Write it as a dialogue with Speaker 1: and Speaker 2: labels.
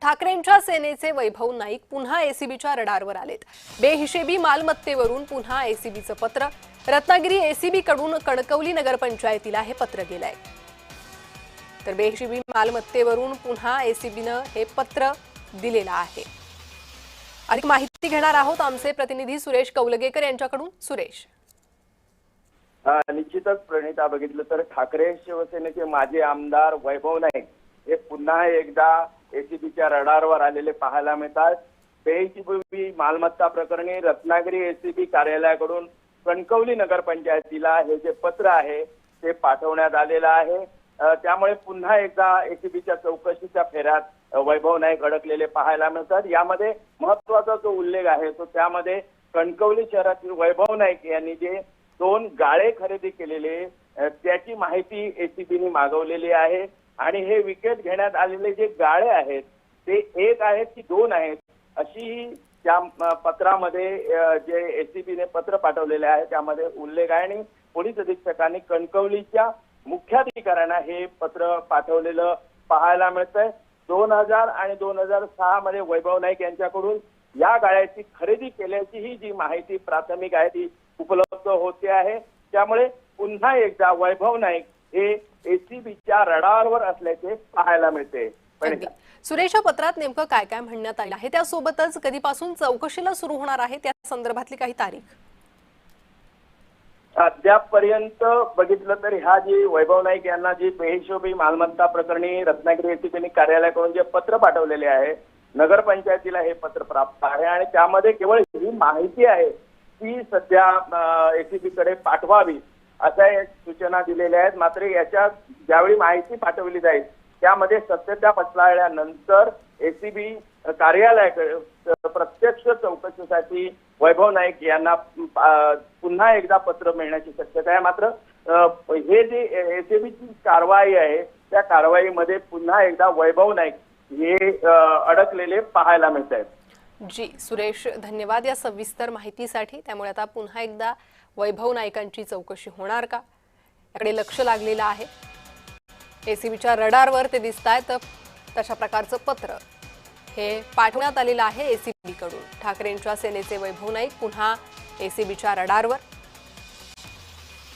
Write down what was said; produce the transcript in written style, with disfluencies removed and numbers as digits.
Speaker 1: ठाकरेंच्या सेनेचे वैभव नाईक पुन्हा एसीबीच्या रडारवर आलेत। बेहिशेबी मालमत्तेवरून पुन्हा एसीबीचं पत्र। रत्नागिरी एसीबी कडून कणकवली नगरपंचायतीला हे पत्र गेलंय। तर बेहिशेबी मालमत्तेवरून पुन्हा एसीबीनं हे पत्र दिलेलं आहे। अधिक माहिती घेणार आहोत आमचे प्रतिनिधी सुरेश कौलगेकर यांच्याकडून। सुरेश,
Speaker 2: निश्चितच प्रणिता, बघितलं तर ठाकरे शिवसेनेचे माजी आमदार वैभव नाईक हे पुन्हा एकदा एसीबीच्या रडारवर आलेले पाहायला मिळतात। बेहिशेबी मालमत्ता प्रकरणी रत्नागिरी एसीबी कार्यालयाकडून कणकवली नगरपंचायतीला हे जे पत्र आहे ते पाठवण्यात आलेलं आहे। त्यामुळे पुन्हा एकदा एसीबीच्या चौकशीच्या फेऱ्यात वैभव नाईक अडकलेले पाहायला मिळतात। यामध्ये महत्त्वाचा जो उल्लेख आहे तो त्यामध्ये कणकवली शहरातील वैभव नाईक यांनी जे 2 गाळे खरेदी केलेले त्याची माहिती एसीबीने मागवलेली आहे। आणि हे विकत घेण्यात आलेले जे गाळे आहेत ते 1 आहेत की 2 आहेत अशी त्या पत्रामध्ये जे एसीबीने पत्र पाठवलेले आहे त्यामध्ये उल्लेख आहे। आणि पोलीस अधीक्षकांनी कणकवलीच्या मुख्याधिकाऱ्यांना हे पत्र पाठवलेलं पाहायला मिळतंय। 2000 आणि 2006 मध्ये वैभव नाईक यांच्याकडून या गाळ्याची खरेदी केल्याची ही जी माहिती प्राथमिक आहे ती उपलब्ध होते आहे। त्यामुळे पुन्हा एकदा वैभव नाईक हे एसीबीच्या रडारवर असल्याचे पाहायला मिळते।
Speaker 1: सुरेश, पत्रात नेमकं काय काय म्हणण्यात आलं आहे, त्यासोबतच कधीपासून चौकशीला सुरू होणार आहे त्या संदर्भातली काही तारीख?
Speaker 2: अद्यापपर्यंत बघितलं तर ह्या जी वैभव नाईक यांना जी बेहिशेबी मालमत्ता प्रकरणी रत्नागिरी एसीबी कार्यालयाकडून जे पत्र पाठवलेले आहे, नगरपंचायतीला हे पत्र प्राप्त आहे आणि त्यामध्ये केवळ ही माहिती आहे ती सध्या एसीबी कडे पाठवावी अशा सूचना दिलेल्या आहेत। मात्र याच्या ज्यावेळी माहिती पाठवली जाईल त्यामध्ये सत्यता पटल्यानंतर एसीबी कार्यालयाकडे प्रत्यक्ष चौकशीसाठी वैभव नाईक यांना पुन्हा एकदा पत्र मिळण्याची शक्यता आहे। मात्र हे जे एसीबीची कारवाई आहे त्या कारवाईमध्ये पुन्हा एकदा वैभव नाईक हे अडकलेले पाहायला मिळत आहेत।
Speaker 1: जी सुरेश, धन्यवाद या सविस्तर माहितीसाठी। त्यामुळे आता पुन्हा एकदा वैभव नाईकांची चौकशी होणार का याकडे लक्ष लागलेलं आहे। एसीबीच्या रडारवर ते दिसतायत तशा प्रकारचं पत्र हे पाठवण्यात आलेलं आहे एसीबी कडून। ठाकरेंच्या सेनेचे वैभव नाईक पुन्हा एसीबीच्या रडारवर।